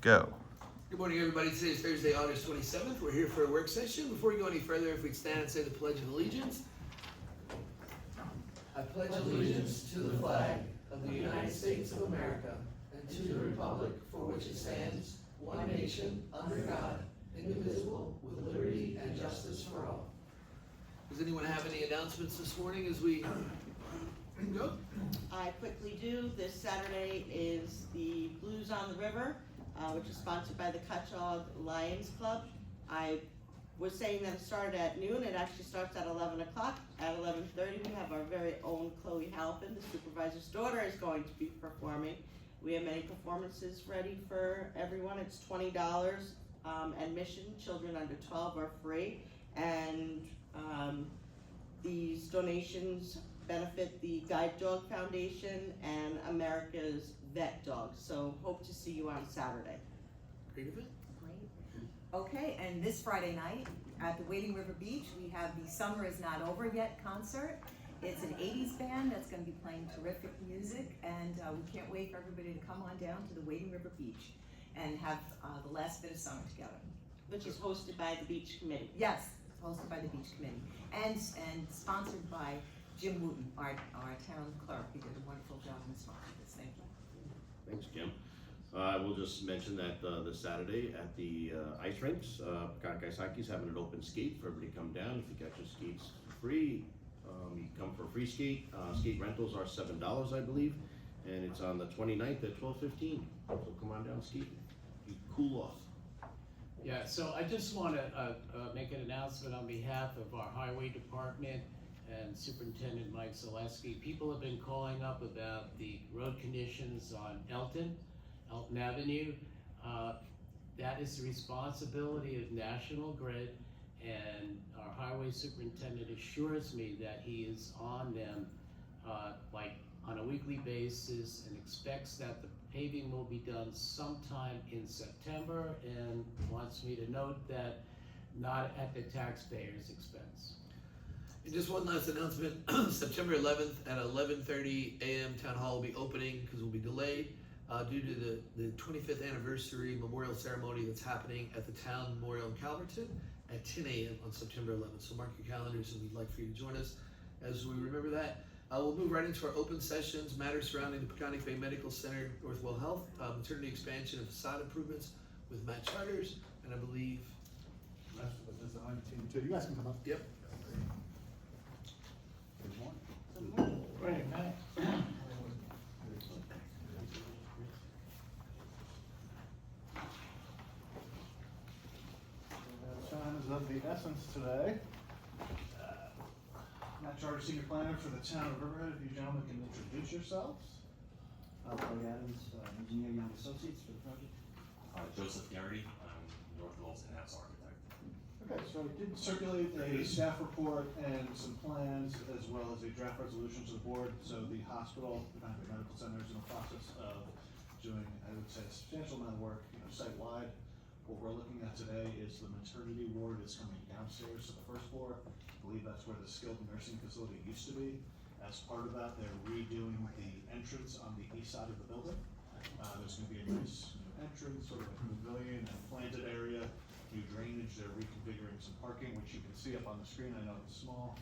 go. Good morning, everybody. Today is Thursday, August 27th. We're here for a work session. Before we go any further, if we'd stand and say the Pledge of Allegiance. I pledge allegiance to the flag of the United States of America and to the republic for which it stands, one nation, under God, indivisible, with liberty and justice for all. Does anyone have any announcements this morning as we go? I quickly do. This Saturday is the Blues on the River, which is sponsored by the Cutchogue Lions Club. I was saying that it started at noon. It actually starts at 11 o'clock. At 11:30, we have our very own Chloe Halpin, the supervisor's daughter, is going to be performing. We have many performances ready for everyone. It's $20 admission. Children under 12 are free. And these donations benefit the Guide Dog Foundation and America's Vet Dogs. So hope to see you on Saturday. Great event. Great. Okay, and this Friday night at the Wading River Beach, we have the Summer Is Not Over Yet concert. It's an 80s band that's going to be playing terrific music, and we can't wait for everybody to come on down to the Wading River Beach and have the last bit of summer together. Which is hosted by the Beach Committee. Yes, hosted by the Beach Committee and sponsored by Jim Wooten, our town clerk. He did a wonderful job in sponsoring this. Thank you. Thanks, Kim. I will just mention that this Saturday at the ice rinks, Kakaisaki's having an open skate for everybody to come down. If you get your skates for free, you come for a free skate. Skate rentals are $7, I believe, and it's on the 29th at 12:15. So come on down, skate. You cool off. Yeah, so I just want to make an announcement on behalf of our highway department and Superintendent Mike Zaleski. People have been calling up about the road conditions on Elton Avenue. That is the responsibility of National Grid, and our highway superintendent assures me that he is on them like on a weekly basis and expects that the paving will be done sometime in September, and wants me to note that not at the taxpayer's expense. And just one last announcement, September 11th at 11:30 a.m. Town Hall will be opening because we'll be delayed due to the 25th anniversary memorial ceremony that's happening at the Town Memorial in Calverton at 10 a.m. on September 11th. So mark your calendars, and we'd like for you to join us as we remember that. We'll move right into our open sessions, matters surrounding the Peconic Bay Medical Center, Northwell Health, maternity expansion and facade improvements with Matt Charters, and I believe... Rest of the design team too. You guys can come up. Yep. Good morning. Right, Matt. Time is of the essence today. Matt Charter, Senior Planner for the Town of Riverhead. If you gentlemen can introduce yourselves. Doug Adams, Engineer Young Associates for the project. Joseph Garrity, I'm Northwell's in-house architect. Okay, so I did circulate a staff report and some plans as well as a draft resolution to the board. So the hospital, the Peconic Bay Medical Center, is in the process of doing, I would say, a substantial amount of work, site-wide. What we're looking at today is the maternity ward is coming downstairs to the first floor. I believe that's where the skilled nursing facility used to be. As part of that, they're redoing the entrance on the east side of the building. There's going to be a nice new entrance, sort of a pavilion and planted area, new drainage. They're reconfiguring some parking, which you can see up on the screen. I know it's small.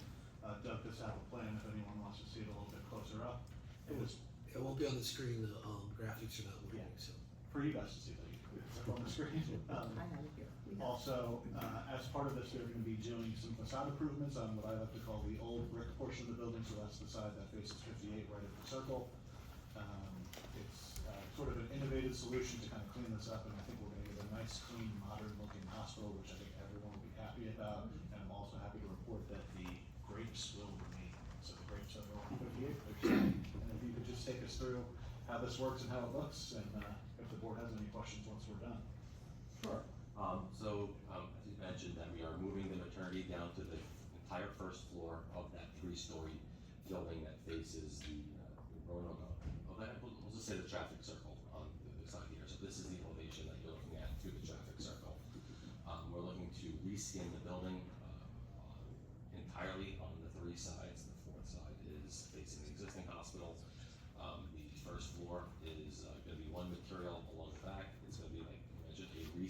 Doug does have a plan if anyone wants to see it a little bit closer up. It won't be on the screen, the graphics are not working, so. For you guys to see that, it's up on the screen. I have it here. Also, as part of this, they're going to be doing some facade improvements on what I like to call the old brick portion of the building, so that's the side that faces 58 right at the circle. It's sort of an innovative solution to kind of clean this up, and I think we're going to get a nice, clean, modern-looking hospital, which I think everyone will be happy about. And I'm also happy to report that the grapes will remain. So the grapes are all 58. And if you could just take us through how this works and how it looks, and if the board has any questions once we're done. Sure. As you mentioned, that we are moving the maternity down to the entire first floor of that 3-story building that faces the Roanoke. We'll just say the traffic circle on the side here. So this is the elevation that you're looking at through the traffic circle. We're looking to reskin the building entirely on the 3 sides. The 4th side is facing the existing hospital. The first floor is going to be one material along the back. It's going to be like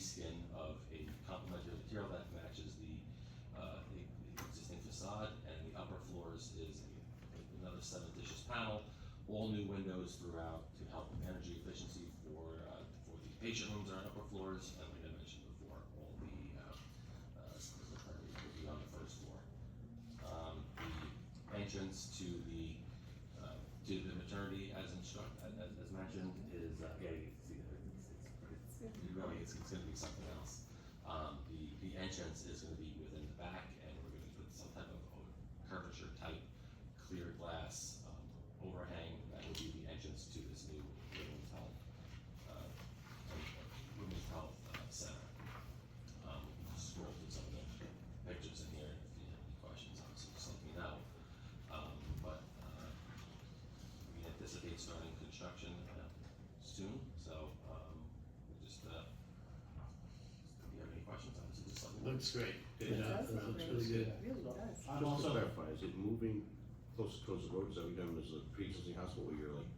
reskin of a complementary material that matches the existing facade, and the upper floors is another cementitious panel, all new windows throughout to help with energy efficiency for the patient rooms on upper floors, and like I mentioned before, all the maternity will be on the first floor. The entrance to the maternity, as mentioned, is yeah, you can see it. It's going to be something else. The entrance is going to be within the back, and we're going to put some type of curvature type clear glass overhang that will be the entrance to this new women's health center. Just scroll through some of the pictures in here. If you have any questions, obviously just let me know. But we anticipate starting construction soon. So we just if you have any questions, obviously just let me know. Looks great. It Good job. does look Looks great. really good. It really does. I'm Just to also, clarify, is it moving closer towards the road, is that we done as a pre-existing hospital, where you're like,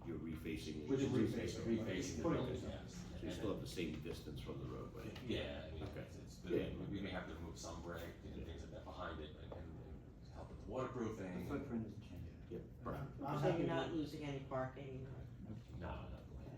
you're refacing? We're just refacing. Refacing the Putting building, it- yes. So you still have the same distance from the roadway? Yeah, I mean, Okay. it's we may have to remove some brick and things like that behind it, and help with the waterproofing. The footprint isn't changing. Yep. Right. I'm So happy you're to- not losing any parking? No.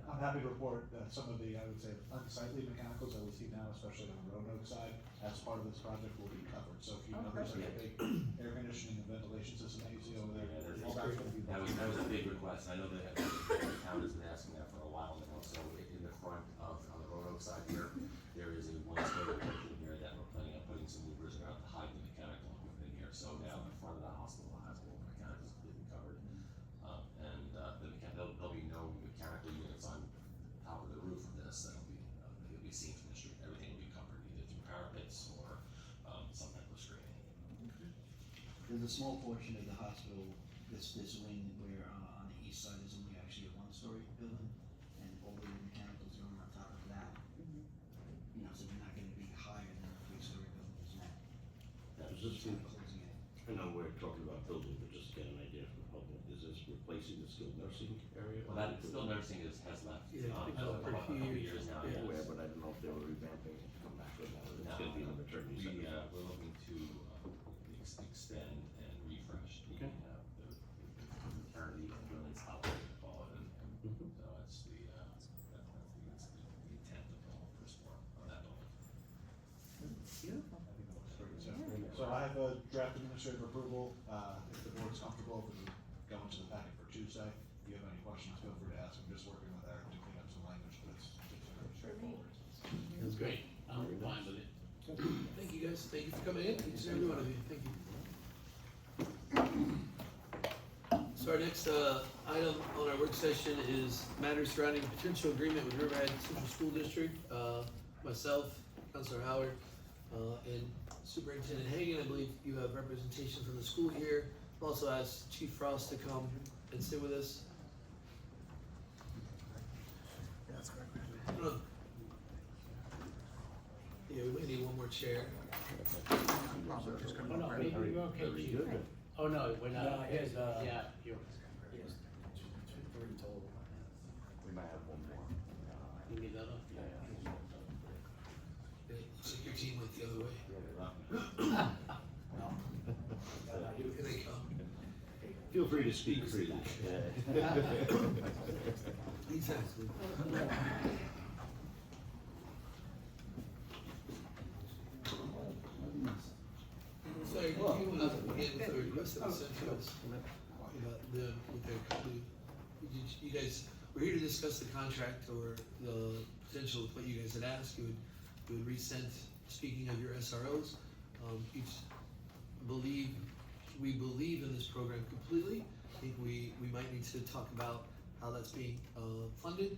I'm happy to report that some of the, I would say, unsightly mechanicals that we see now, especially on the Roanoke side, as part of this project will be covered. So if you know there's like a big air conditioning and ventilation system that you see over there, all that's gonna be. That was a big request. I know that the town has been asking that for a while now. So in the front of, on the Roanoke side here, there is a one-story portion here that we're planning on putting some louvers around to hide the mechanical equipment here. So now in front of the hospital has all the mechanicals completely covered. There'll be no mechanical units on top of the roof of this. You'll be seen from the street. Everything will be covered either through parapets or some type of screening. There's a small portion of the hospital, this wing where, on the east side is only actually a one-story building, and all the mechanicals are on top of that. You know, so they're not gonna be higher than a three-story building is now. Is this, It's not closing it. I know we're talking about building, but just to get an idea from the public, is this replacing the skilled nursing area? Well, that skilled nursing has left. Yeah, I think so, a for a couple few years now. yeah. yes. Aware, but I don't know if they were revamping it to come back with that, or it's gonna be in the maternity center. We're looking to extend and refresh the Okay. maternity and women's health, we call it, and Mhm. so that's the intent of the whole first floor of that building. Beautiful. So I have a draft administrative approval, if the board's comfortable, we can go into the packet for Tuesday. If you have any questions, feel free to ask, I'm just working with Eric to clean up some language, but it's straightforward. That's great. I'm fine with it. Thank you guys, thank you for coming in, each and every one of you, thank you. So our next, item on our work session is matters surrounding potential agreement with Riverhead Central School District. Myself, Counselor Howard, and Superintendent Hagan, I believe you have representation from the school here. I've also asked Chief Frost to come and sit with us. Yeah, we might need one more chair. Oh, no, maybe you're okay, Very Chief. good. Oh, no, we're not. No, his, Yeah, you're, Three total. We might have one more. you need that up? Yeah, so your team went the other way. Here they come. Feel free to speak freely. Exactly. So you want to begin with the request that was sent to us about them with their company. You guys, we're here to discuss the contract or the potential of what you guys had asked. You would resend, speaking of your SROs, we believe in this program completely. I think we might need to talk about how that's being funded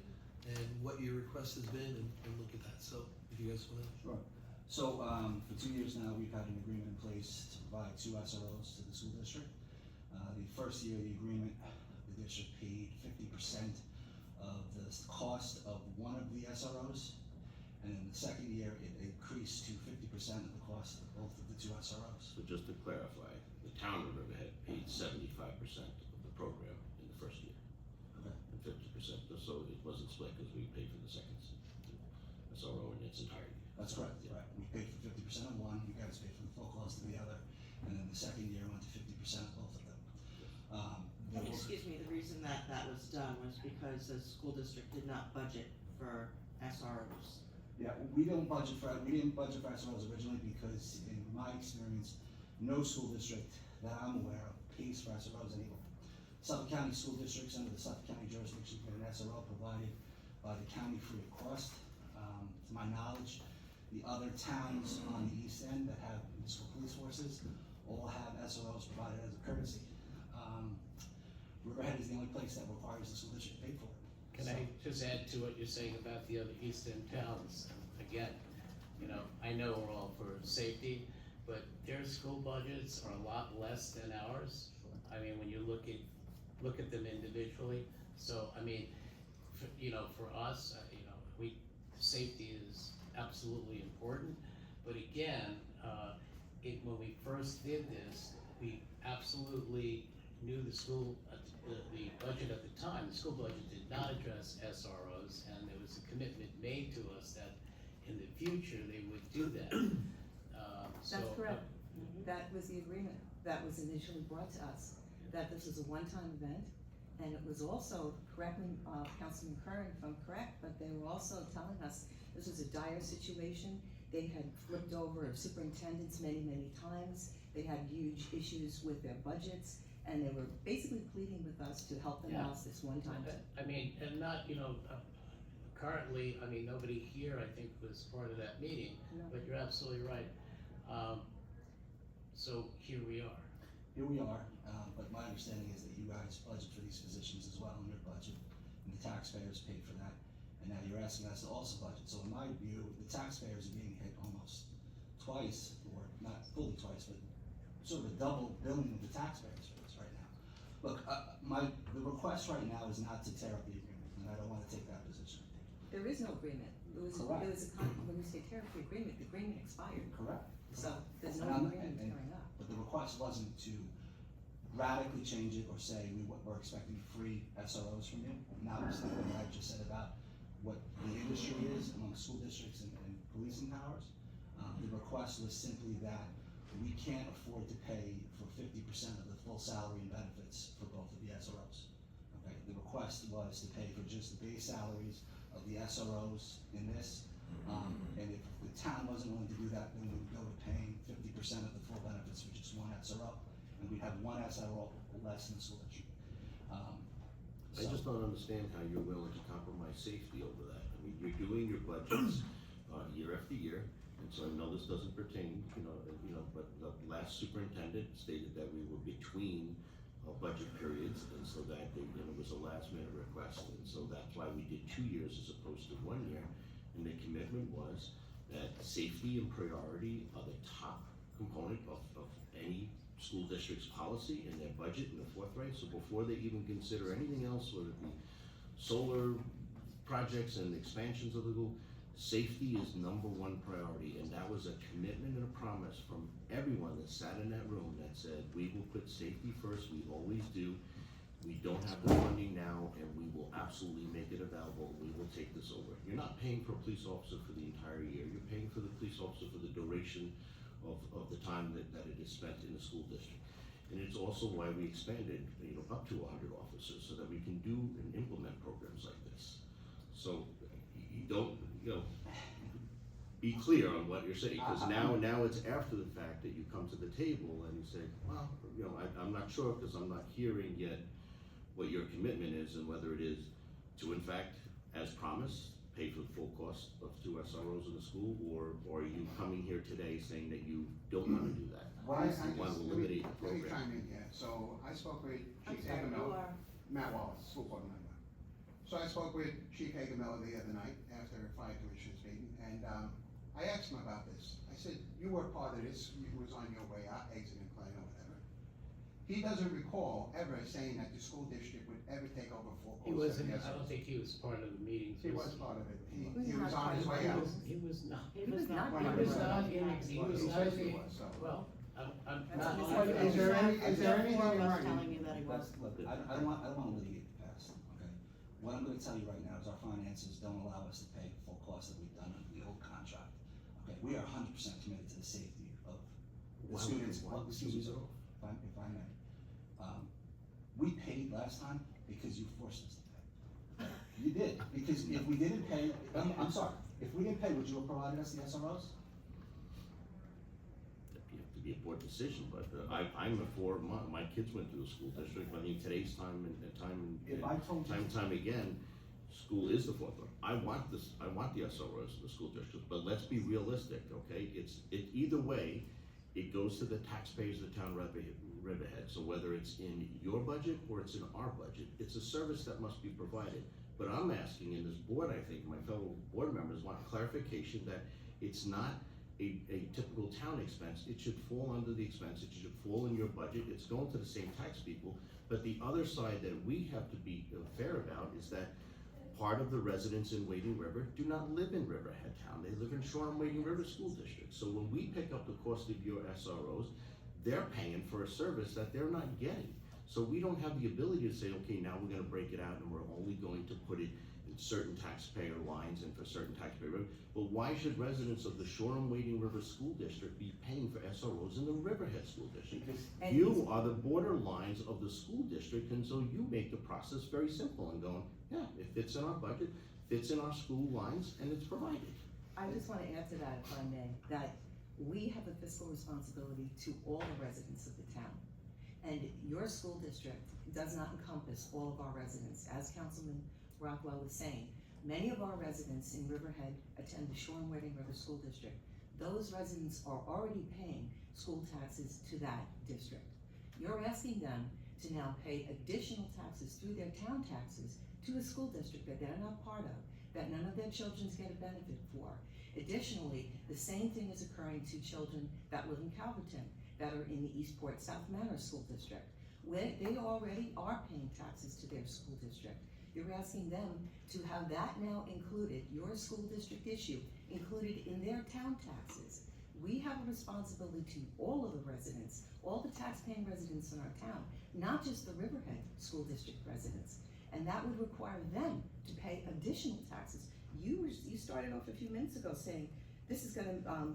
and what your request has been and look at that. So if you guys want to. Sure. So, for 2 years now, we've had an agreement in place to provide 2 SROs to the school district. The first year of the agreement, the district paid 50% of the cost of one of the SROs. And in the second year, it increased to 50% of the cost of both of the 2 SROs. So just to clarify, the town of Riverhead paid 75% of the program in the first year. Okay. And 50%, so it wasn't split because we paid for the second SRO in its That's correct, right. We paid for 50% of one, you guys paid for the full cost of the other, and then the second year went to 50% of both of them. There were- Excuse me, the reason that that was done was because the school district did not budget for SROs. Yeah, we didn't budget for SROs originally because in my experience, no school district that I'm aware of pays for SROs anymore. Suffolk County school districts under the Suffolk County jurisdiction get an SRO provided by the county free of cost. To my knowledge, the other towns on the east end that have municipal police forces all have SROs provided as a courtesy. Riverhead is the only place that requires the school district to pay for it. Can I just add to what you're saying about the other East End towns? Again, you know, I know we're all for safety, but their school budgets are a lot less than ours. I mean, when you look at them individually, so, I mean, you know, for us, you know, safety is absolutely important, but again, when we first did this, we absolutely knew the school, the budget at the time, the school budget did not address SROs, and there was a commitment made to us that in the future, they would do that. That's correct. That was the agreement that was initially brought to us, that this was a one-time event. And it was also, correctly, Councilman Curran, if I'm correct, but they were also telling us this was a dire situation. They had flipped over superintendents many, many times. They had huge issues with their budgets, and they were basically pleading with us to help them Yeah. out this one time. I mean, and not, you know, currently, I mean, nobody here, I think, was part of that meeting, No. but you're absolutely right. So here we are. Here we are, but my understanding is that you guys budget for these positions as well in your budget, and the taxpayers paid for that, and now you're asking us to also budget. So in my view, the taxpayers are being hit almost twice, or not fully twice, but sort of a double billing of the taxpayers for this right now. Look, the request right now is not to tear up the agreement, and I don't wanna take that position. There is no agreement. Correct. When we say tear up the agreement expired. Correct. So there's And no I'm- agreement and- tearing up. But the request wasn't to radically change it or say we're expecting free SROs from you, notwithstanding what I just said about what the industry is among school districts and policing powers. The request was simply that we can't afford to pay for 50% of the full salary and benefits for both of the SROs. Okay, the request was to pay for just the base salaries of the SROs in this. And if the town wasn't willing to do that, then we would go to paying 50% of the full benefits for just one SRO, and we'd have one SRO less in the school district. I just don't understand how you're willing to compromise safety over that. I mean, you're doing your budgets, year after year, and so I know this doesn't pertain, but the last superintendent stated that we were between budget periods, and so that it was a last minute request, and so that's why we did 2 years as opposed to 1 year. And the commitment was that safety and priority are the top component of any school district's policy and their budget and they're forthright. So before they even consider anything else, whether it be solar projects and expansions of the school, safety is #1 priority. And that was a commitment and a promise from everyone that sat in that room that said, we will put safety first, we always do. We don't have the funding now, and we will absolutely make it available. We will take this over. You're not paying for a police officer for the entire year. You're paying for the police officer for the duration of the time that it is spent in the school district. And it's also why we expanded, up to 100 officers so that we can do and implement programs like this. So you don't, be clear on what you're saying, because now it's after the fact that you come to the table and you say, well, I'm not sure because I'm not hearing yet what your commitment is and whether it is to, in fact, as promised, pay for the full cost of 2 SROs in the school, or are you coming here today saying that you don't want to do that? Well, You want to eliminate the let me program? chime in here. So I spoke with I'm Chief sorry, you Hagamel, are, Matt Wallace, school board member. So I spoke with Chief Hagamel the other night after the fire commissioners meeting, and I asked him about this. I said, you were part of this, you was on your way out, exiting Klein or whatever. He doesn't recall ever saying that the school district would ever take over full cost. He wasn't, of the I don't SROs. think he was part of the meetings. He was part of it. He was was not on his part way of out. it. He was not, he was not. Well, he was not in, he Well, was he not says he in, was, so. well, I'm That's not. what he said. Is there any- is there anything Four of in us writing? telling you that he was. Look, I don't wanna litigate the past, okay? What I'm gonna tell you right now is our finances don't allow us to pay the full cost that we've done under the old contract. we are 100% committed to the safety of the Why students. would we Excuse me, use it off? if I may. We paid last time because you forced us to pay. You did, because if we didn't pay, I'm sorry, if we didn't pay, would you have provided us the SROs? You have to be a board decision, but I'm for, my kids went through the school district, I mean, today's time and If I told you. time again, school is the forefront. I want the SROs in the school district, but let's be realistic, okay? Either way, it goes to the taxpayers of the town of Riverhead. So whether it's in your budget or it's in our budget, it's a service that must be provided. But I'm asking, in this board, I think, my fellow board members want clarification that it's not a typical town expense. It should fall under the expense, it should fall in your budget, it's going to the same tax people. But the other side that we have to be fair about is that part of the residents in Wading River do not live in Riverhead Town, they live in Shoreham Wading River School District. So when we pick up the cost of your SROs, they're paying for a service that they're not getting. So we don't have the ability to say, okay, now we're gonna break it out and we're only going to put it in certain taxpayer lines and for certain taxpayer revenue. But why should residents of the Shoreham Wading River School District be paying for SROs in the Riverhead School District? And You are the border lines of the school district, and so you make the process very simple and going, yeah, it fits in our budget, fits in our school lines, and it's provided. I just wanna add to that, if I may, that we have a fiscal responsibility to all the residents of the town. And your school district does not encompass all of our residents. As Councilman Rockwell was saying, many of our residents in Riverhead attend the Shoreham Wading River School District. Those residents are already paying school taxes to that district. You're asking them to now pay additional taxes through their town taxes to a school district that they're not part of, that none of their children get a benefit for. Additionally, the same thing is occurring to children that live in Calverton, that are in the Eastport South Manor School District, where they already are paying taxes to their school district. You're asking them to have that now included, your school district issue, included in their town taxes. We have a responsibility to all of the residents, all the tax-paying residents in our town, not just the Riverhead School District residents. And that would require them to pay additional taxes. You started off a few minutes ago saying, this is gonna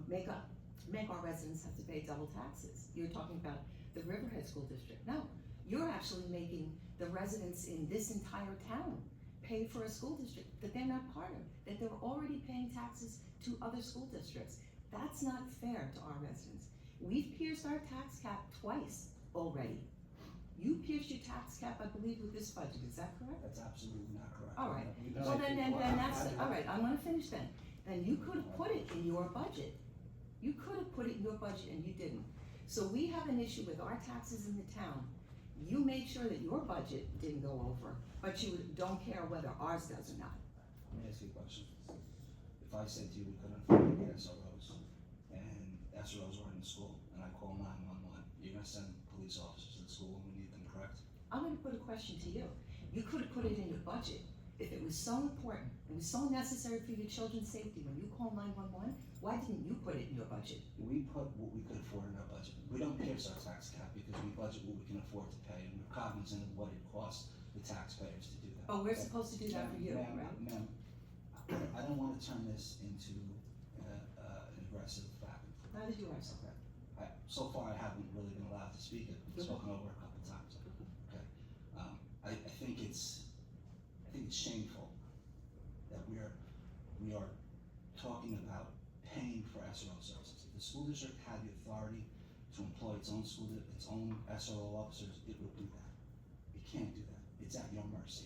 make our residents have to pay double taxes. You're talking about the Riverhead School District. No, you're actually making the residents in this entire town pay for a school district that they're not part of, that they're already paying taxes to other school districts. That's not fair to our residents. We've pierced our tax cap twice already. You pierced your tax cap, I believe, with this budget, is that correct? That's absolutely not correct. All right. We- Well, then that's, all right, I'm gonna finish then. Then you could have put it in your budget. You could have put it in your budget and you didn't. So we have an issue with our taxes in the town. You made sure that your budget didn't go over, but you don't care whether ours does or not. Let me ask you a question. If I said to you we couldn't afford the SROs, and SROs are in the school, and I call 911, you're gonna send police officers to the school when we need them, correct? I'm gonna put a question to you. You could have put it in your budget. If it was so important, it was so necessary for your children's safety, when you call 911, why didn't you put it in your budget? We put what we could afford in our budget. We don't pierce our tax cap because we budget what we can afford to pay, and we're cognizant of what it costs the taxpayers to do that. Oh, we're supposed to do that for you, Ma'am, right? Ma'am, I don't wanna turn this into an aggressive back and forth. Neither do I, sir. So far, I haven't really been allowed to speak. I've been spoken over a couple times, okay? I think it's shameful that we are talking about paying for SRO services. If the school district had the authority to employ its own SRO officers, it would do that. It can't do that. It's at your mercy,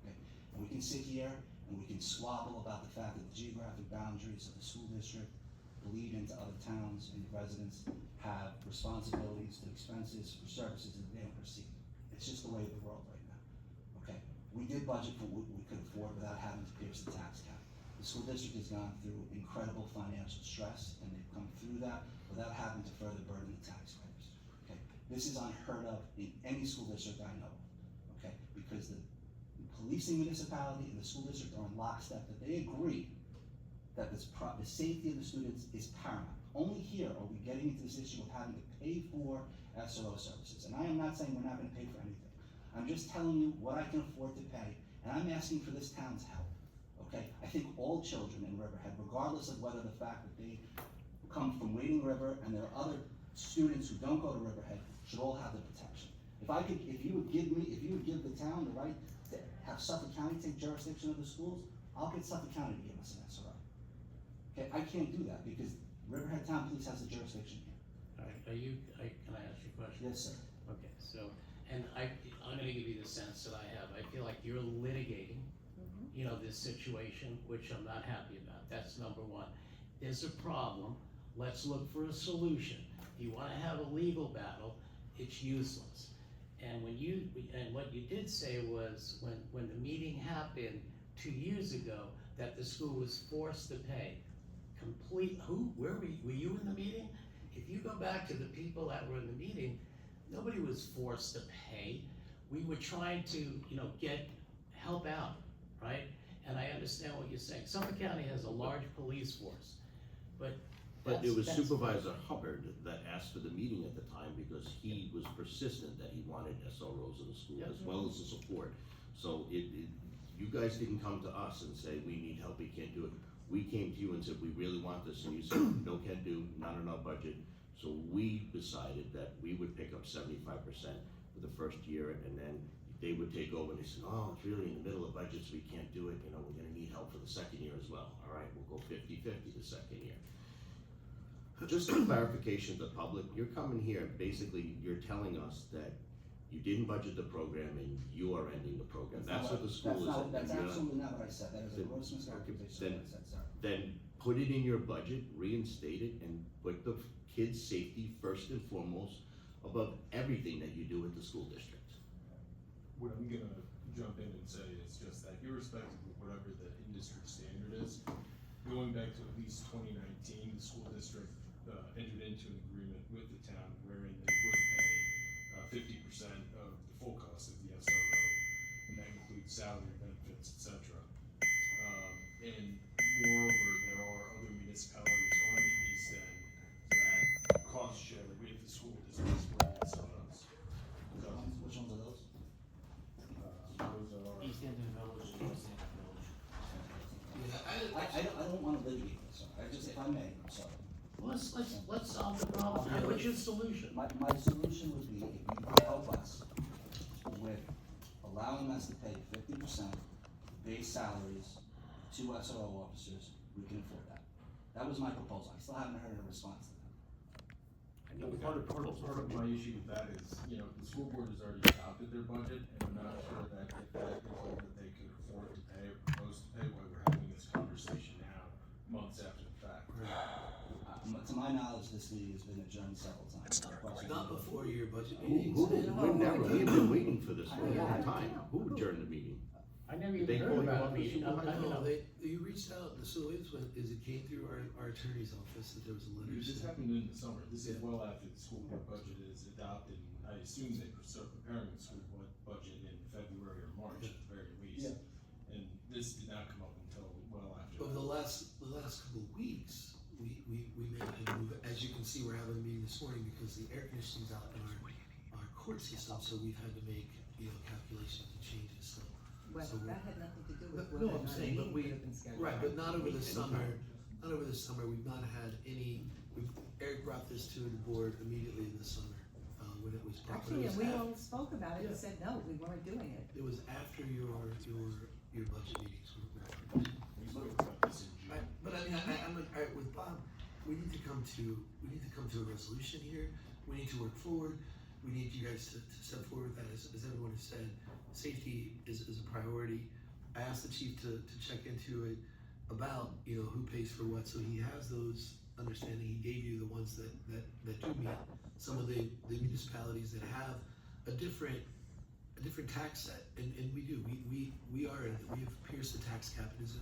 okay? And we can sit here and we can squabble about the fact that the geographic boundaries of the school district bleed into other towns and residents have responsibilities to expenses for services that they don't receive. It's just the way of the world right now, okay? We did budget for what we could afford without having to pierce the tax cap. The school district has gone through incredible financial stress, and they've come through that without having to further burden the taxpayers, okay? This is unheard of in any school district I know of, okay? Because the policing municipality and the school district are in lockstep, that they agree that the safety of the students is paramount. Only here are we getting into this issue of having to pay for SRO services. And I am not saying we're not gonna pay for anything. I'm just telling you what I can afford to pay, and I'm asking for this town's help, okay? I think all children in Riverhead, regardless of whether the fact that they come from Wading River and there are other students who don't go to Riverhead should all have the protection. If you would give the town the right to have Suffolk County take jurisdiction of the schools, I'll get Suffolk County to give us an SRO. Okay, I can't do that because Riverhead Town Police has the jurisdiction here. All right, can I ask you a question? Yes, sir. Okay, so, and I'm gonna give you the sense that I have, I feel like you're litigating, you know, this situation, which I'm not happy about, that's number one. There's a problem, let's look for a solution. If you wanna have a legal battle, it's useless. And what you did say was, when the meeting happened 2 years ago, that the school was forced to pay. Where were you in the meeting? If you go back to the people that were in the meeting, nobody was forced to pay. We were trying to, help out, right? And I understand what you're saying. Suffolk County has a large police force, but it was that's- Supervisor Hubbard that asked for the meeting at the time because he was persistent that he wanted SROs in the school as well as the support. So you guys didn't come to us and say, we need help, we can't do it. We came to you and said, we really want this, and you said, no, can do, not in our budget. So we decided that we would pick up 75% for the first year, and then they would take over, and they said, oh, it's really in the middle of budgets, we can't do it, we're gonna need help for the second year as well. All right, we'll go 50-50 the second year. Just a clarification to the public, you're coming here, basically, you're telling us that you didn't budget the program and you are ending the program. That's what the school is. That's absolutely not what I said. That is a gross mischaracterization of what I said, sir. Then put it in your budget, reinstate it, and put the kids' safety first and foremost above everything that you do at the school district. What I'm gonna jump in and say is just that irrespective of whatever the industry standard is, going back to at least 2019, the school district entered into an agreement with the town wherein they would pay 50% of the full cost of the SRO, and that includes salary, benefits, etc. And moreover, there are other municipalities on the east end that cost share with the school districts for the SROs. So, Which ones are those? those are. East Hampton Village, East Hampton Village. I don't wanna litigate this, sir. If I may, I'm sorry. Let's solve the problem. What's your solution? My solution would be if you could help us with allowing us to pay 50% base salaries to SRO officers, we can afford that. That was my proposal. I still haven't heard a response to that. Part of my issue with that is, the school board has already adopted their budget, and I'm not sure that if that is all that they could afford to pay or propose to pay, why we're having this conversation now, months after the fact. To my knowledge, this meeting has been adjourned several times. Not before your budget We've meetings. been waiting for this for a long time. Who adjourned the meeting? I never Did they even call heard you about up a for meeting. supervisor? You reached out, so it came through our attorney's office that there was a letter. This sent. happened in the summer, this is Yeah. well after the school board budget is adopted, and I assume they start preparing the school board budget in February or March at the very least. And this did not come up until well after. Over that. the last couple of weeks, we made a move. As you can see, we're having a meeting this morning because the air conditioning's out in our court system, so we've had to make, calculations and changes, so. Well, So that had nothing to do with No, whether or I'm not a saying, but meeting could have been scheduled. Right, but not over the summer, we've not had any, Eric brought this to the board immediately in the summer, when it was brought. but Actually, it was and we af- all spoke about it and Yeah. said, no, we weren't doing it. It was after your budget meetings. We spoke about this in June. But I mean, I'm like, all right, with Bob, we need to come to a resolution here, we need to work forward, we need you guys to step forward with that, as everyone has said, safety is a priority. I asked the chief to check into it about, who pays for what, so he has those understanding, he gave you the ones that do meet. Some of the municipalities that have a different tax set, and we do, we have pierced the tax cap, and is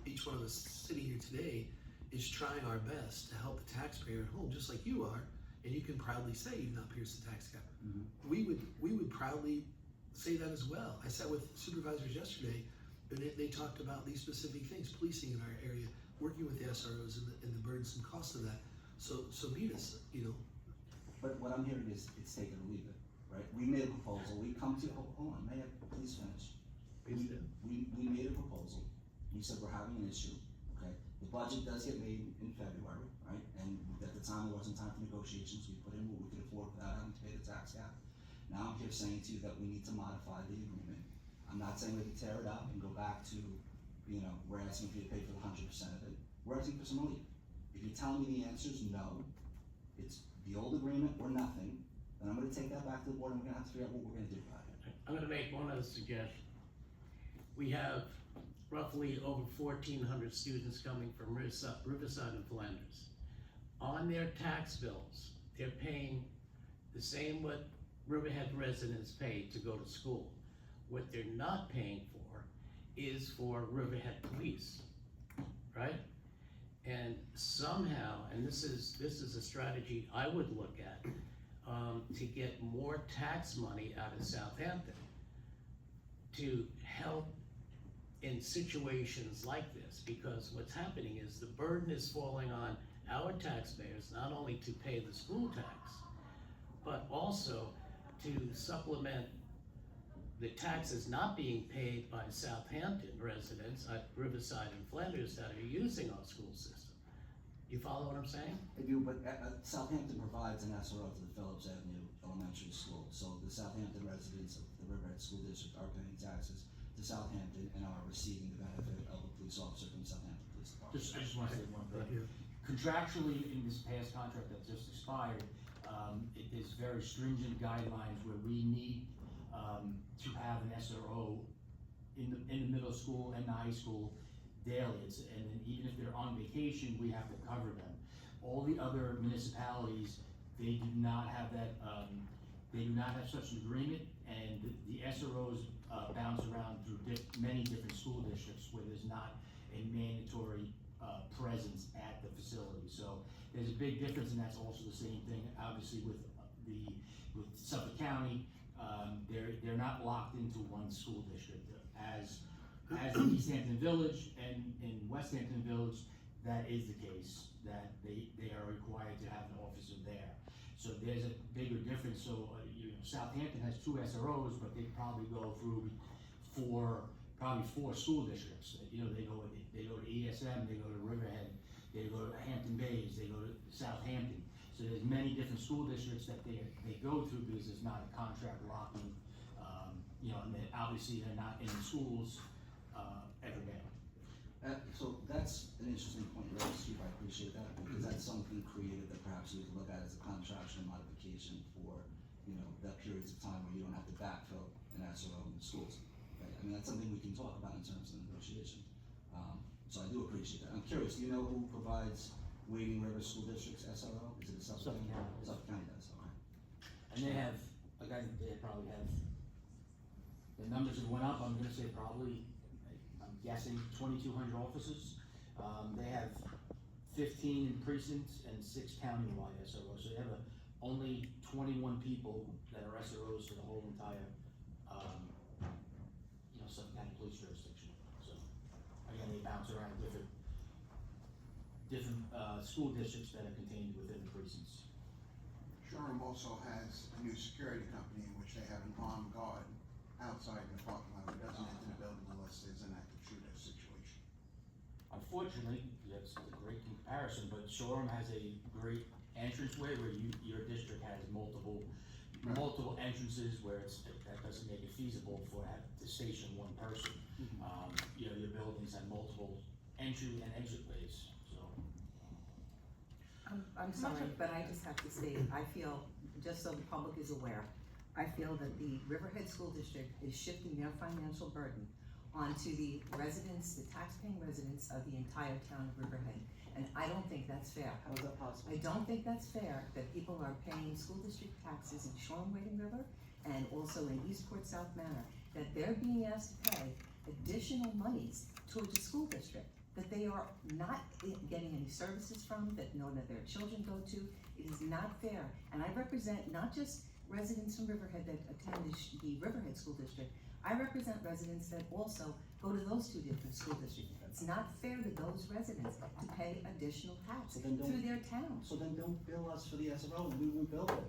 each one of us sitting here today is trying our best to help the taxpayer at home, just like you are, and you can proudly say you've not pierced the tax cap. We would proudly say that as well. I sat with supervisors yesterday, and they talked about these specific things, policing in our area, working with the SROs and the burdensome cost of that. So meet us, But what I'm hearing is it's take it or leave it, right? We made a proposal, we come to, hold on, Mayor, please finish. We made a proposal, we said we're having an issue, okay? The budget does get made in February, right? And at the time, there wasn't time for negotiations, we put in what we could afford without having to pay the tax cap. Now I'm here saying to you that we need to modify the agreement. I'm not saying we can tear it up and go back to, you know, we're asking for you to pay for the 100% of it. We're asking for some relief. If you're telling me the answer is no, it's the old agreement or nothing, then I'm gonna take that back to the board and we're gonna have to figure out what we're gonna do about it. I'm gonna make one other suggestion. We have roughly over 1,400 students coming from Riverside and Flanders. On their tax bills, they're paying the same what Riverhead residents pay to go to school. What they're not paying for is for Riverhead Police, right? And somehow, and this is a strategy I would look at, to get more tax money out of Southampton to help in situations like this, because what's happening is the burden is falling on our taxpayers, not only to pay the school tax, but also to supplement the taxes not being paid by Southampton residents at Riverside and Flanders that are using our school system. You follow what I'm saying? I do, but Southampton provides an SRO to the Phillips Avenue Elementary School. So the Southampton residents of the Riverhead School District are paying taxes to Southampton and are receiving the benefit of a police officer from Southampton Police Department. I just wanna say one thing. Contractually, in this past contract that just expired, there's very stringent guidelines where we need, to have an SRO in the middle school and the high school daily. And then even if they're on vacation, we have to cover them. All the other municipalities, they do not have that, they do not have such an agreement, and the SROs bounce around through many different school districts where there's not a mandatory presence at the facility. So there's a big difference, and that's also the same thing, obviously, with Suffolk County. They're not locked into one school district. As in East Hampton Village and in West Hampton Village, that is the case, that they are required to have an officer there. So there's a bigger difference. So Southampton has 2 SROs, but they probably go through probably four school districts. They go to ESM, they go to Riverhead, they go to Hampton Bays, they go to Southampton. So there's many different school districts that they go through because there's not a contract locking, and then obviously they're not in the schools every day. So that's an interesting point, right, Steve, I appreciate that, because that's something creative that perhaps we could look at as a contractual modification for, that periods of time where you don't have to backfill an SRO in the schools, right? I mean, that's something we can talk about in terms of negotiation. So I do appreciate that. I'm curious, do you know who provides Wading River School District's SRO? Is it a Suffolk County? Suffolk County does, okay. And they have, they probably have, the numbers have went up, I'm gonna say probably, I'm guessing 2,200 officers. They have 15 in precincts and 6 countywide SROs, so they have only 21 people that are SROs for the whole entire, Suffolk County Police jurisdiction. So, again, they bounce around different school districts that are contained within the precincts. Shoreham also has a new security company in which they have an armed guard outside in the parking lot who doesn't enter the building unless there's an active shooter situation. Unfortunately, that's a great comparison, but Shoreham has a great entranceway where your district has multiple entrances where that doesn't make it feasible to station one person. Your buildings have multiple entry and exit ways, so. I'm sorry, but I just have to state, I feel, just so the public is aware, I feel that the Riverhead School District is shifting their financial burden onto the residents, the taxpaying residents of the entire town of Riverhead. And I don't think that's fair. How is that possible? I don't think that's fair that people are paying school district taxes in Shoreham Wading River and also in Eastport South Manor, that they're being asked to pay additional monies towards a school district that they are not getting any services from, that none of their children go to. It is not fair. And I represent not just residents from Riverhead that attend the Riverhead School District, I represent residents that also go to those 2 different school districts. It's not fair to those residents to pay additional tax So then through their town. So then don't bill us for the SRO and we won't bill it.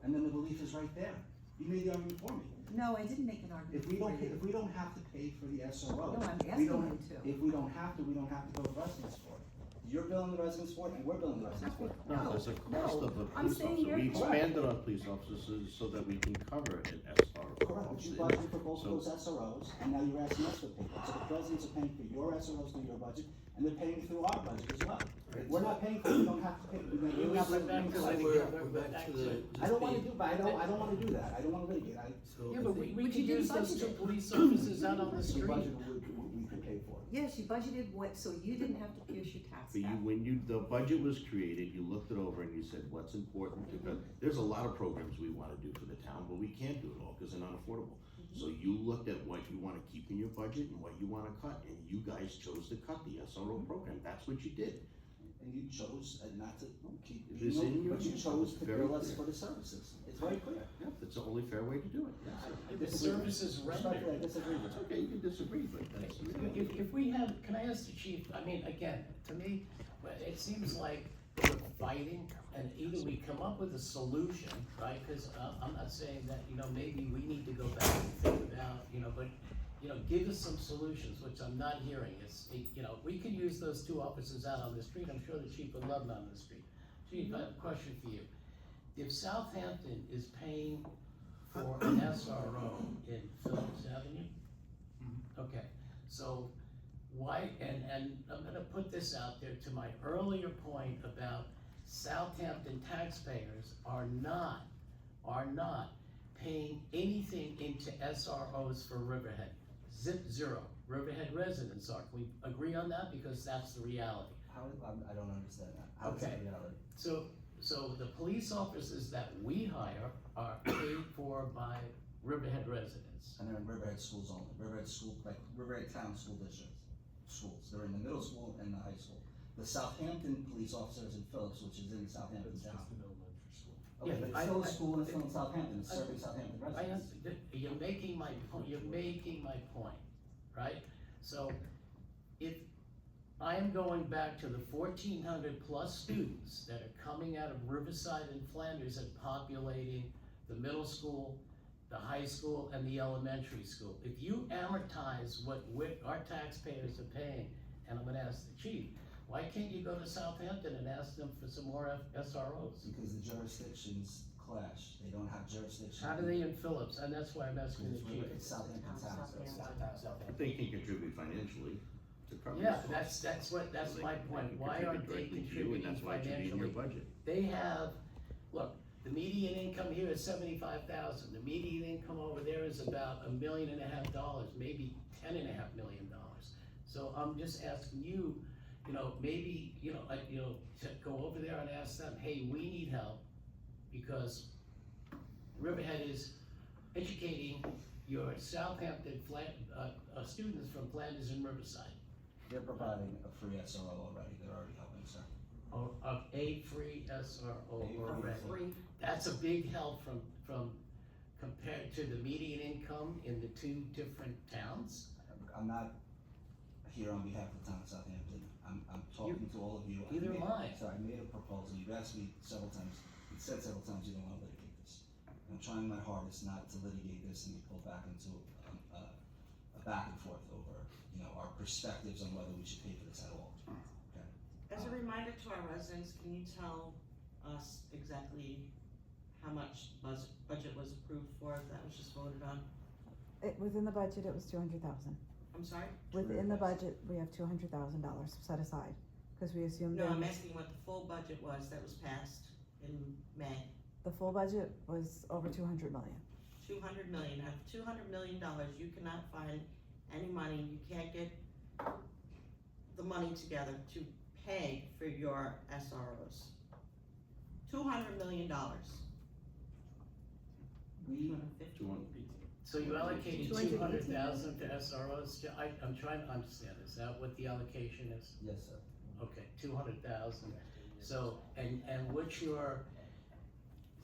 And then the relief is right there. You made the argument for me. No, I didn't make an argument If we for don't, you. if we don't have to pay for the SRO. No, I'm we asking don't- you to. If we don't have to, we don't have to go to residents for it. you're billing the residents for it, and we're billing the residents for it. No, there's a cost no, of a I'm police saying officer. you're We correct. expanded our police officers so that we can cover an SRO. Correct, but you budgeted for both of those SROs, and now you're asking us to pay for it. So the residents are paying for your SROs through your budget, and they're paying through our budget as well. We're not paying for it, we don't have to pay. We're back to So I think we're back to the. I don't wanna do, but I don't wanna do that, I don't wanna litigate, So Yeah, I but think- we But could you didn't use those budget 2 it. police officers out on the the street. budget we could pay for it. Yes, you budgeted what, so you didn't have to pierce your tax But you, cap. when the budget was created, you looked it over and you said, what's important? Because there's a lot of programs we wanna do for the town, but we can't do it all because they're not affordable. So you looked at what you wanna keep in your budget and what you wanna cut, and you guys chose to cut the SRO program, that's what you did. And you chose not to keep, It is in your- but you chose to very bill us clear. for the services, it's very clear. Yeah, that's the only fair way to do it. I The disagree. services Respectfully, I rendered. disagree with It's you. okay, you can disagree, but that's. If we have, can I ask the chief, I mean, again, to me, it seems like we're fighting, and either we come up with a solution, right? Cause I'm not saying that, maybe we need to go back and think about, but, give us some solutions, which I'm not hearing. We could use those 2 officers out on the street, I'm sure the chief would love them on the street. Chief, I have a question for you. If Southampton is paying for an SRO in Phillips Avenue, okay, so why, and I'm gonna put this out there to my earlier point about Southampton taxpayers are not paying anything into SROs for Riverhead. Zero. Riverhead residents are. Can we agree on that? Because that's the reality. I don't understand that. How is that Okay. reality? So the police officers that we hire are paid for by Riverhead residents. And they're in Riverhead schools only, Riverhead school, like Riverhead Town School District schools, they're in the middle school and the high school. The Southampton police officers in Phillips, which is in Southampton It's town. just an elementary school. Okay, Yeah, but it's I- still a I- school and it's still in Southampton, it's serving Southampton residents. You're making my point, right? So if I am going back to the 1,400 plus students that are coming out of Riverside and Flanders and populating the middle school, the high school, and the elementary school. If you amortize what our taxpayers are paying, and I'm gonna ask the chief, why can't you go to Southampton and ask them for some more SROs? Because the jurisdictions clash, they don't have jurisdiction. How do they in Phillips? And that's why I'm asking the It's chief. It's Southampton town. But they can contribute financially to cover. Yeah, this. that's my point. Why Contribute aren't they directly to you, and contributing that's why it should be in your financially? budget. They have, look, the median income here is 75,000. The median income over there is about $1.5 million, maybe $10.5 million. So I'm just asking you, maybe, to go over there and ask them, hey, we need help because Riverhead is educating your Southampton students from Flanders and Riverside. They're providing a free SRO already, they're already helping, sir. Of a free SRO A already. Free. That's a big help from compared to the median income in the 2 different towns. I'm not here on behalf of the town of Southampton, I'm talking to all of you. Either am I. So I made a proposal, you've asked me several times, you said several times you don't wanna litigate this. I'm trying my hardest not to litigate this and be pulled back into a back and forth over, our perspectives on whether we should pay for this at all, okay? As a reminder to our residents, can you tell us exactly how much budget was approved for, that was just voted on? Within the budget, it was 200,000. I'm sorry? Within the budget, we have $200,000 set aside, because we assumed No, I'm that asking what the full budget was that was passed in May. the full budget was over 200 million. 200 million, out of $200 million, you cannot find any money, you can't get the money together to pay for your SROs. $200 million. We, 250. So you allocated 218. 200,000 to SROs? I'm trying to understand, is that what the allocation is? yes, sir. Okay, 200,000. So, and what's your,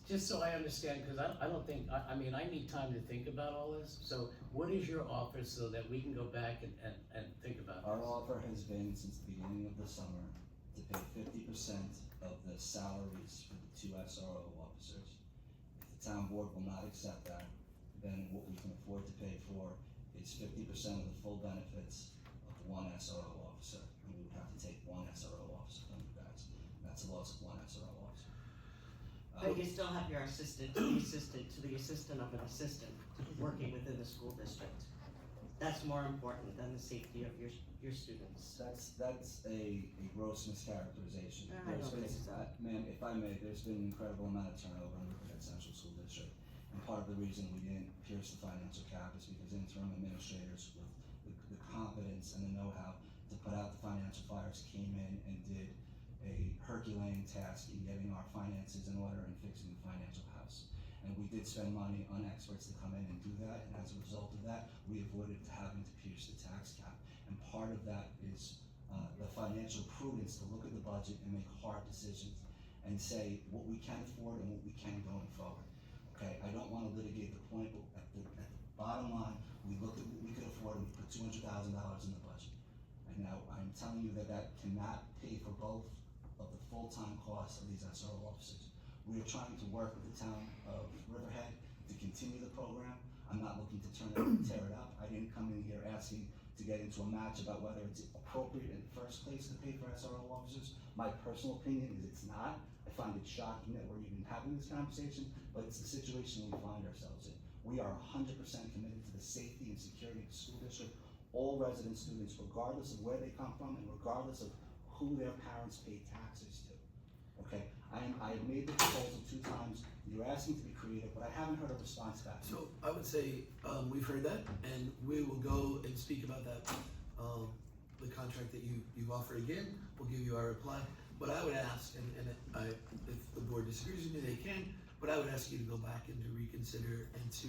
just so I understand, because I don't think, I mean, I need time to think about all this. So what is your offer so that we can go back and think about Our this? offer has been since the beginning of the summer to pay 50% of the salaries for the 2 SRO officers. If the town board will not accept that, then what we can afford to pay for is 50% of the full benefits of the 1 SRO officer, and we would have to to take one SRO officer from you guys. That's a loss of one SRO officer. But you still have your assistant to the assistant to the assistant of an assistant working within the school district. That's more important than the safety of your students. That's a gross mischaracterization. I don't think so. Ma'am, if I may, there's been an incredible amount of turnover in Riverhead Central School District. And part of the reason we didn't pierce the financial cap is because interim administrators with the competence and the know-how to put out the financial fires came in and did a Herculean task in getting our finances in order and fixing the financial house. And we did spend money on experts to come in and do that, and as a result of that, we avoided having to pierce the tax cap. And part of that is the financial prudence to look at the budget and make hard decisions and say what we can afford and what we can going forward. Okay, I don't want to litigate the point, but at the bottom line, we looked at what we could afford and we put $200,000 in the budget. And now I'm telling you that that cannot pay for both of the full-time costs of these SRO officers. We are trying to work with the town of Riverhead to continue the program. I'm not looking to turn it and tear it up. I didn't come in here asking to get into a match about whether it's appropriate in the first place to pay for SRO officers. My personal opinion is it's not. I find it shocking that we're even having this conversation, but it's the situation we find ourselves in. We are 100% committed to the safety and security of the school district. All resident students, regardless of where they come from and regardless of who their parents pay taxes to. Okay, I have made the proposal 2 times. You're asking to be creative, but I haven't heard a response back. So I would say, we've heard that, and we will go and speak about that, the contract that you've offered again. We'll give you our reply. But I would ask, and if the board disagrees with me, they can, but I would ask you to go back and to reconsider and to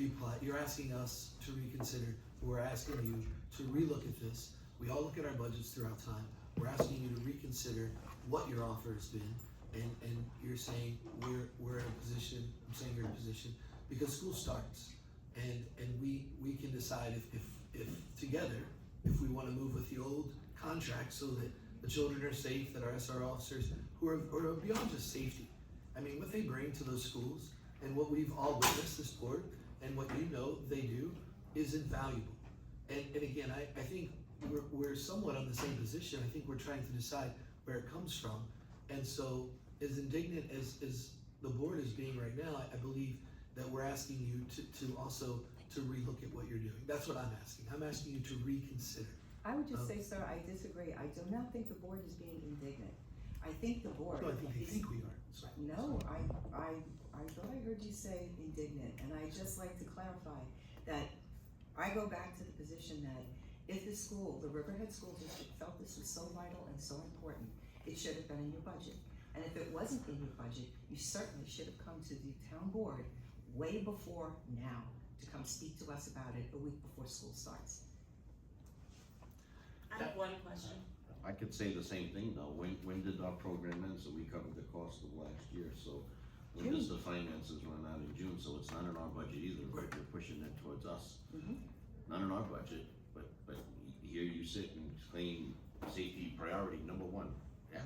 apply. You're asking us to reconsider. We're asking you to relook at this. We all look at our budgets throughout time. We're asking you to reconsider what your offer has been, and you're saying we're in a position, I'm saying you're in a position, because school starts, and we can decide if together, if we wanna move with the old contract so that the children are safe, that our SRO officers, who are beyond just safety. I mean, what they bring to those schools, and what we've all witnessed, this board, and what you know they do, is invaluable. And again, I think we're somewhat on the same position. I think we're trying to decide where it comes from. And so, as indignant as the board is being right now, I believe that we're asking you to also to relook at what you're doing. That's what I'm asking. I'm asking you to reconsider. I would just say, sir, I disagree. I do not think the board is being indignant. I think the board. No, I think they think we are. So- No, I thought I heard you say indignant, and I'd just like to clarify that I go back to the position that if the school, the Riverhead School District, felt this was so vital and so important, it should have been in your budget. And if it wasn't in your budget, you certainly should have come to the town board way before now to come speak to us about it a week before school starts. I have one question. I could say the same thing though. When did our program end? So we covered the cost of last year, so when does the finances run out in June? So it's not in our budget either, but you're pushing it towards us. Not in our budget, but here you sit and claim safety priority number 1. Yeah,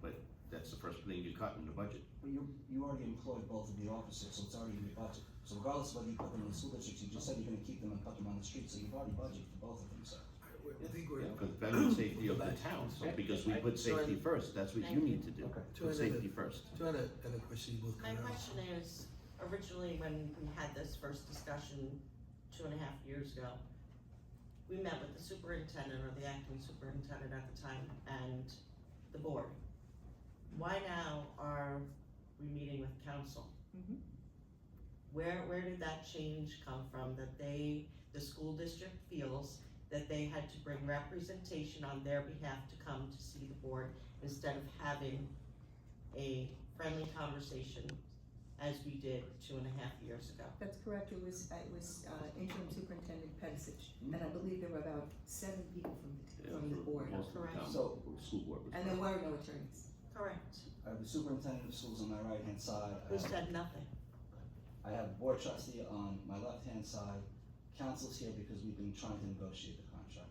but that's the first thing you cut in the budget. But you already employed both of the officers, so it's already in your budget. So regardless of whether you put them in the school districts, you just said you're gonna keep them and put them on the street, so you've already budgeted for both of them, sir. I think we're. For the better safety of the town, so because we put safety first, that's what you need to do. Put safety first. Joanna, I have a question you both My covered. question is, originally when we had this first discussion 2.5 years ago, we met with the superintendent or the acting superintendent at the time and the board. Why now are we meeting with council? Where did that change come from, that the school district feels that they had to bring representation on their behalf to come to see the board instead of having a friendly conversation as we did 2.5 years ago? That's correct. It was interim superintendent Pedicich, and I believe there were about 7 people from the board. Most of the Correct. town, So- school board was. And there were no attorneys. Correct. I have the superintendent of schools on my right-hand side. Who said nothing? I have a board trustee on my left-hand side. Council's here because we've been trying to negotiate the contract.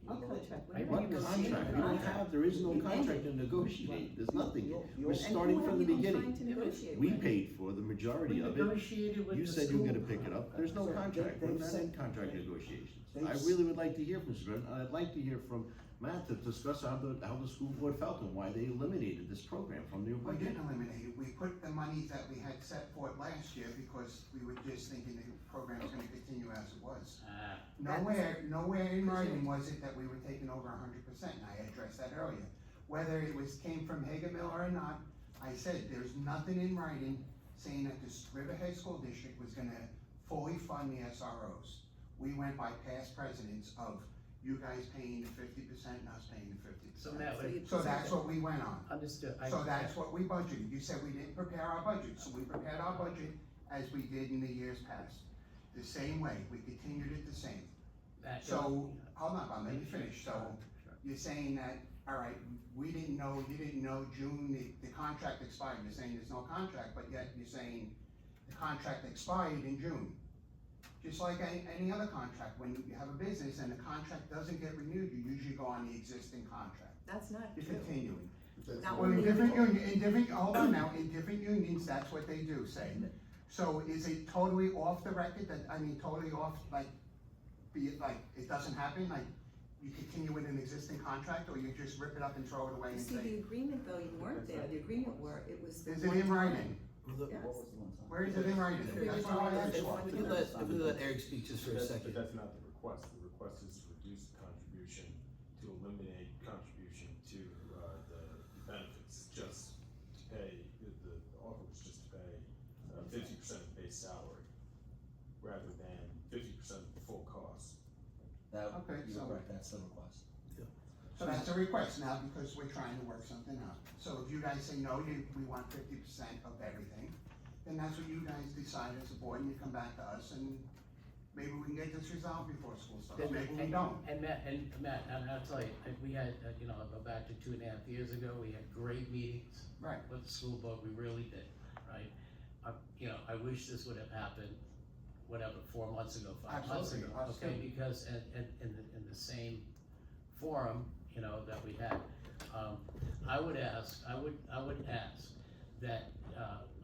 What contract? Hey, what contract? We don't have, there is no contract to negotiate, there's nothing. We're And starting from the beginning. To negotiate We with? paid for the majority of it. Negotiated with You the said you were gonna school. pick it up, there's no Sir, contract, they've we're not in said- contract negotiations. they've I s- really would like to hear from Mr. Brennan, and I'd like to hear from Matt, to discuss how the school board felt and why they eliminated this program from their We budget. didn't eliminate it, we put the monies that we had set forth last year because we were just thinking the program was gonna continue as it was. Nowhere in writing was it that we were taking over 100%, and I addressed that earlier. Whether it came from Hager Mill or not, I said, there's nothing in writing saying that the Riverhead School District was gonna fully fund the SROs. We went by past precedents of you guys paying the 50% and us paying the 50%. So Matt, So that's what we went on. understood. So that's what we budgeted. You said we didn't prepare our budget, so we prepared our budget as we did in the years past. The same way, we continued it the same. So, hold on, Bob, let me finish. So, you're saying that, all right, we didn't know, you didn't know June, the contract expired. You're saying there's no contract, but yet you're saying the contract expired in June. Just like any other contract, when you have a business and the contract doesn't get renewed, you usually go on the existing contract. That's not You're true. continuing. Not Well, when we- in different, hold on now, in different unions, that's what they do say. So is it totally off the record that, totally off, like, it doesn't happen, like, you continue with an existing contract, or you just rip it up and throw it away and See, the say, agreement though, you weren't there, the agreement were, it was the is it one in time. writing? Yes. Where is it in writing? That's what I asked for. If we let Eric speak just for a But second. that's not the request. The request is to reduce the contribution, to eliminate contribution to, the benefits, just to pay, the offer was just to pay, 50% of the base salary, rather than 50% of the full cost. Okay, You're so- correct, that's the request. So that's a request now, because we're trying to work something out. So if you guys say, no, we want 50% of everything, then that's what you guys decide as a board, and you come back to us, and maybe we can get this resolved before school starts, maybe we don't. And Matt, and I'll tell you, we had, I'll go back to 2.5 years ago, we had great meetings. Right. With the school board, we really did, right? I wish this would have happened, whatever, 4 months ago, 5 months ago, Absolutely, okay? absolutely. Because in the same forum, that we had, I would ask that,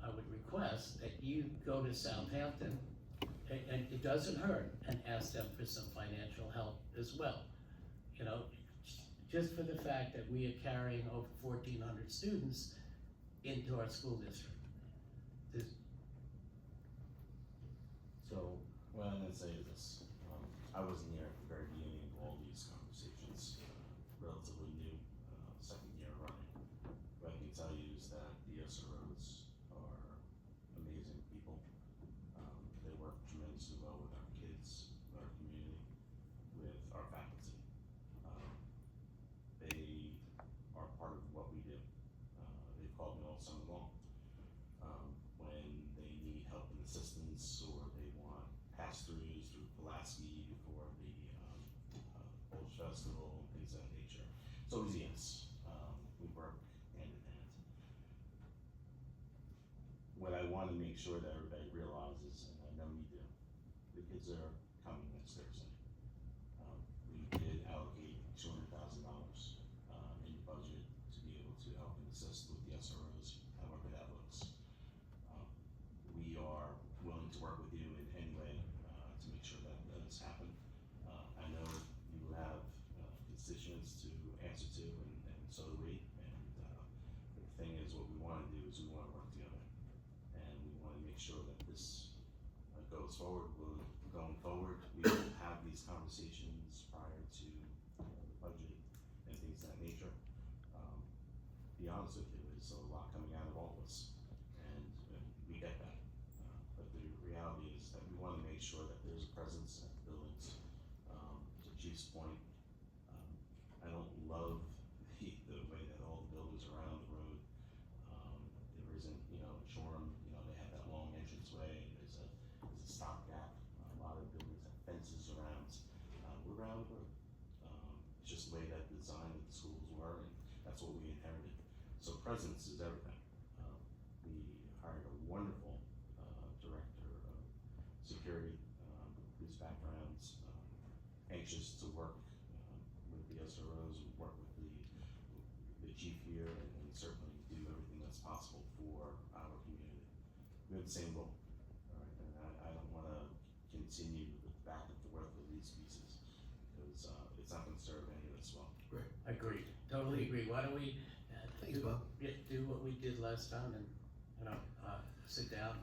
I would request that you go to Southampton, and it doesn't hurt, and ask them for some financial help as well. Just for the fact that we are carrying over 1,400 students into our school district. So, what I'm gonna say is this, I wasn't here at the very beginning of all these conversations, relatively new, second year running. What I can tell you is that the SROs are amazing people. They work tremendously well with our kids, with our community, with our faculty. They are part of what we do. They've called me all summer long. When they need help and assistance, or they want pass-throughs through Pulaski before the Bulge Festival, things of that nature. It's always yes. We work hand in hand. What I want to make sure that everybody realizes, and I know you do, the kids are coming next Thursday. We did allocate $200,000 in the budget to be able to help and assist with the SROs, however that looks. We are willing to work with you in any way to make sure that does happen. I know you have constituents to answer to, and so do we. And the thing is, what we want to do is we want to work together, and we want to make sure that this goes forward. Going forward, we will have these conversations prior to the budget and things of that nature. Be honest with you, there's a lot coming out of all of us, and we get that. But the reality is that we want to make sure that there's a presence at the buildings. To Chief's point, I don't love the way that all the buildings around the road, there isn't, in Shoreham, they have that long entranceway, there's a stopgap. A lot of buildings have fences around. We're around the road. It's just the way that the design of the schools were, and that's what we inherited. So presence is everything. We hired a wonderful director of security, whose background's anxious to work with the SROs, work with the chief here, and certainly do everything that's possible for our community. We have the same goal, all right? And I don't want to continue with back and forth with these pieces, because it's not going to serve any of us well. Right. Agreed, totally agree. Why don't we, Thanks, Bob. do what we did last time and, sit down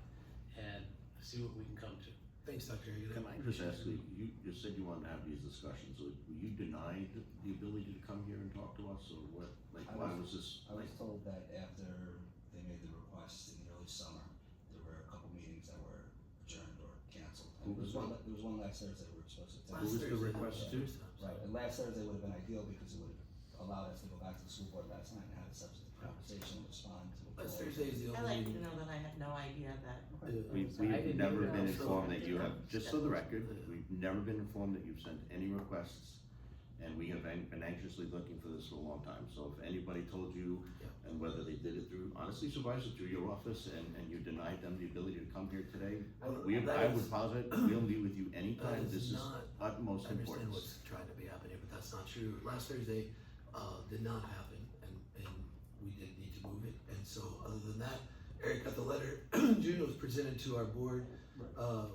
and see what we can come to. Thanks, Dr. Hagan. Can I just ask you just said you wanted to have these discussions, so were you denied the ability to come here and talk to us, or what, like, why was this, I was like, told that after they made the request in the early summer, there were a couple meetings that were adjourned or canceled. And Who was there was one last Thursday we were supposed to attend. who was the request to? Right, and last Thursday would have been ideal because it would have allowed us to go back to the school board last night and have a substantive conversation and respond to. Last Thursday is the I'd only like you meeting. to know that I had no idea that. We've So I didn't never even been know. informed that you have, just for the record, Yeah. we've never been informed that you've sent any requests, and we have been anxiously looking for this for a long time, so if anybody told you, Yeah. and whether they did it through, honestly, Supervisor, through your office, and you denied them the ability to come here today, I would posit, we'll meet with you anytime, That this is not- utmost I understand importance. what's trying to be happening, but that's not true. Last Thursday, did not happen, and we did need to move it, and so other than that, Eric got the letter, June was presented to our board,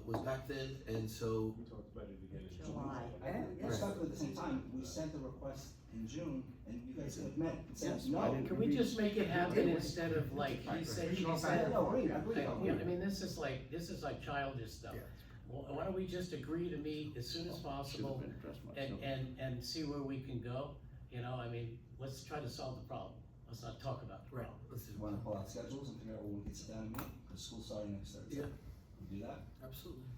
was back then, and so, We talked about it again in July. And respectfully, at the same time, we sent the request in June, and you guys could have met and said, Yes, no. why didn't Can we just make it happen instead of like he said, she said? No, agreed, agreed. I mean, this is like childish stuff. Well, why don't we just agree to meet as soon as Should've possible been addressed myself. and see where we can go? I mean, let's try to solve the problem. Let's not talk about the right, problem. let's do You wanna pull out schedules and figure out when we can sit down and meet, because school's starting next Thursday. Yeah. We do that? absolutely.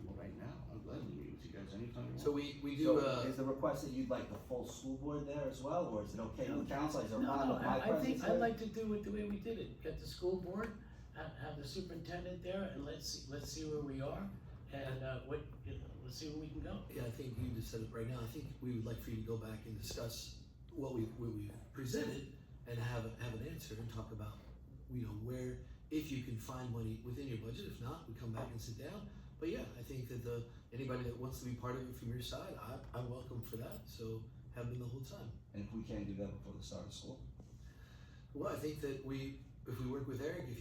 Well, right now, I'll gladly meet with you guys anytime you want. So we do, So is the request that you'd like the full school board there as well, or is it okay with council, is there a No, problem with my I presence think, there? I'd like to do it the way we did it. Get the school board, have the superintendent there, and let's see where we are. And, let's see where we can go. yeah, I think you just said it right now, I think we would like for you to go back and discuss what we presented and have an answer and talk about, where, if you can find money within your budget, if not, we come back and sit down. But yeah, I think that anybody that wants to be part of it from your side, I'm welcome for that, so have been the whole time. And if we can't do that before the start of school? Well, I think that if we work with Eric, if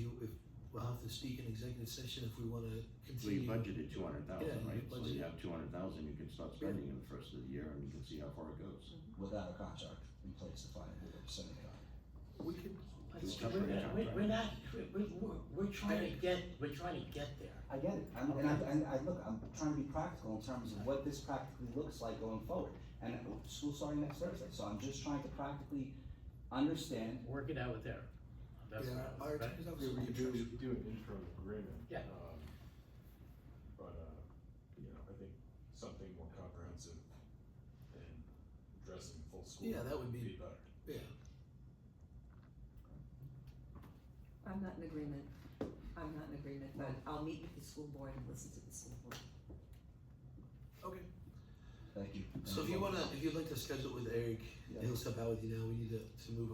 we'll have to speak in executive session if we wanna We continue. budgeted 200,000, Yeah, right? So budgeted. you have 200,000, you can start spending in the first of the year, and you can see how far it goes. Without a contract in place to find who we're sending it on. We could, We're trying to get there. I get it, I'm trying to be practical in terms of what this practically looks like going forward. And school's starting next Thursday, so I'm just trying to practically understand. Work it out with Eric. That's yeah, what I- our right? attorney's office We will could do, do an interim agreement. Yeah. But, I think something more comprehensive and addressing full school. Yeah, that would be- better. yeah. I'm not in agreement, but I'll meet with the school board and listen to the school board. Okay. Thank you. So if you'd like to schedule with Eric, he'll step out with you now, we need to move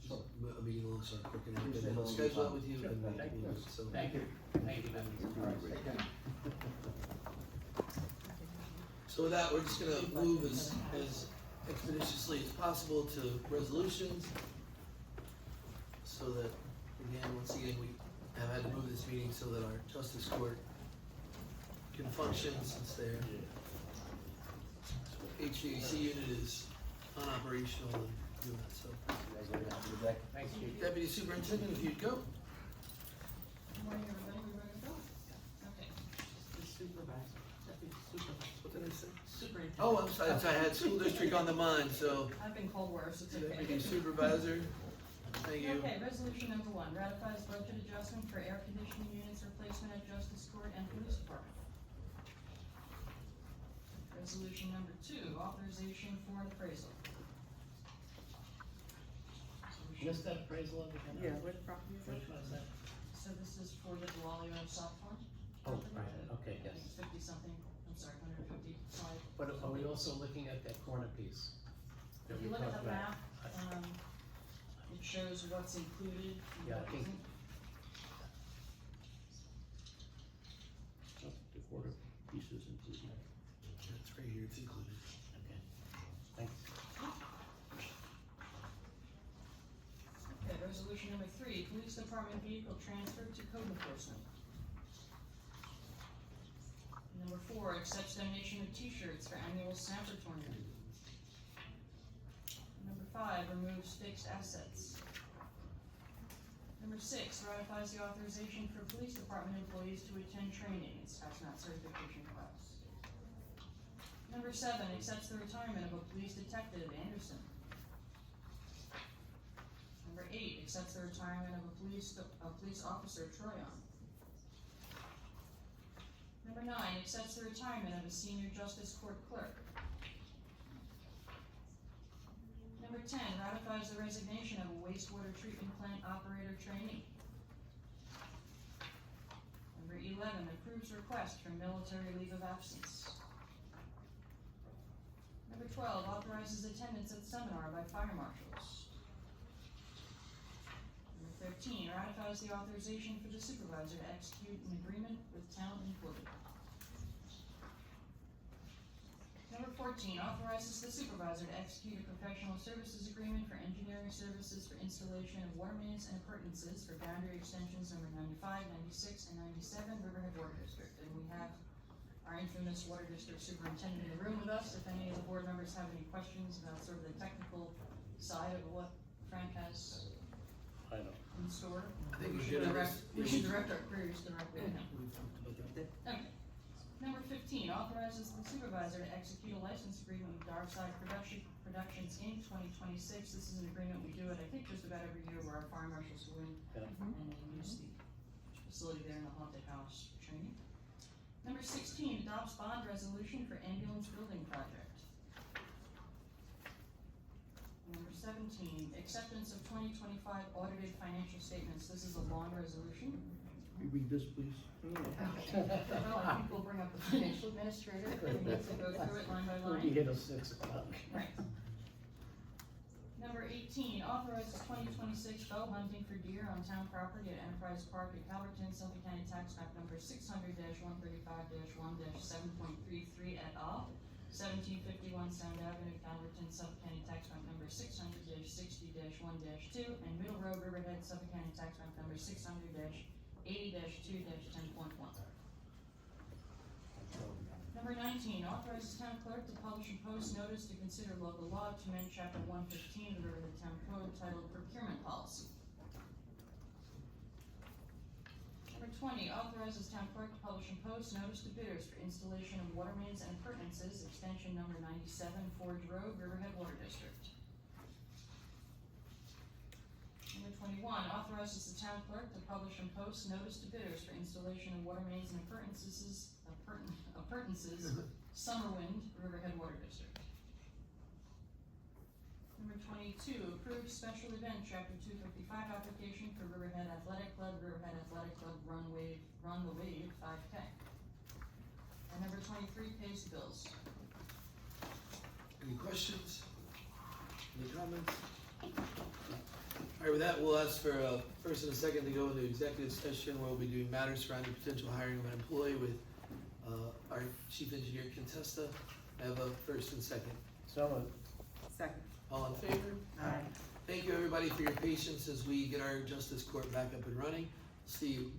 Sure. a meeting along, start working out, and Appreciate then he'll all the schedule that time. with you, Sure. and then Thank you. we'll do it, so. Thank you, members. All right, take care. So with that, we're just gonna move as expeditiously as possible to resolutions. So that, once again, we have had to move this meeting so that our justice court can function since their HVAC unit is unoperational and doing that, so. Thanks, Chief. Deputy Superintendent, if you'd go. Good morning, everybody, we ready to go? Okay. The supervisor, deputy supervisor, What did I say? superintendent. Oh, I'm sorry, I had school district on the mind, so I've been called worse, it's okay. Deputy Supervisor, thank you. Okay, resolution number 1, ratifies budget adjustment for air conditioning units replacement at Justice Court and Police Department. Resolution number 2, authorization for an appraisal. List that appraisal of the. Yeah, what property is Which it? one is that? So this is for the Delalio South Farm? Oh, property, right, okay, I think yes. it's 50-something, I'm sorry, 155. But are we also looking at that corner piece? that If we you look at talked the about? map, it shows what's included and Yeah, I what think- isn't. Oh, the quarter pieces included. It's right here, it's included. Okay, thanks. Okay, resolution number 3, police department vehicle transfer to code enforcement. Number 4, accepts donation of t-shirts for annual Sanford tournament. 5, removes fixed assets. Number 6, ratifies the authorization for police department employees to attend training and hazmat certification class. Number 7, accepts the retirement of a police detective, Anderson. Number 8, accepts the retirement of a police officer, Troyon. Number 9, accepts the retirement of a senior justice court clerk. Number 10, ratifies the resignation of a wastewater treatment plant operator trainee. Number 11, approves request for military leave of absence. Number 12, authorizes attendance at seminar by fire marshals. Number 13, ratifies the authorization for the supervisor to execute an agreement with town employee. Number 14, authorizes the supervisor to execute a professional services agreement for engineering services for installation of water mains and appurtenances for boundary extensions number 95, 96, and 97 Riverhead Water District. And we have our infamous Water District Superintendent in the room with us. If any of the board members have any questions about sort of the technical side of what Frank has I know. in store, I think we we should should direct our queries directly to him. We've talked about that. Okay. Number 15, authorizes the supervisor to execute a license agreement with Darkside Productions Inc. 2026. This is an agreement we do it, I think, just about every year where our fire marshals go in Yeah. and they use the facility there in the haunted house training. Number 16, adopts bond resolution for ambulance building project. Number 17, acceptance of 2025 audited financial statements. This is a long resolution. You read this, please. Well, I think we'll bring up the financial administrator, and we need to go through it line by We'll line. be here till 6 o'clock. Right. Number 18, authorizes 2026 bow hunting for deer on town property at Enterprise Park at Calverton, Suffolk County Tax Map number 600-135-1-7.33 et al. 1751 Sound Avenue, Calverton, Suffolk County Tax Map number 600-60-1-2, and Middle Road, Riverhead, Suffolk County Tax Map number 600-80-2-10.1. Number 19, authorizes town clerk to publish and post notice to consider local law to amend chapter 115 of the Riverhead Town Code titled Procurement Policy. Number 20, authorizes town clerk to publish and post notice to bidders for installation of water mains and appurtenances, extension number 97 Forge Road, Riverhead Water District. Number 21, authorizes the town clerk to publish and post notice to bidders for installation of water mains and appurtenances, Summerwind, Riverhead Water District. Number 22, approve special event chapter 255 application for Riverhead Athletic Club, Riverhead Athletic Club Run the Wave 5K. And number 23, pays the bills. Any questions? Any comments? All right, with that, we'll ask for a first and a second to go into executive session where we'll be doing matters surrounding potential hiring of an employee with our chief engineer Contesta. I have a first and second. So, Second. All in favor? Aye. Thank you, everybody, for your patience as we get our justice court back up and running. See you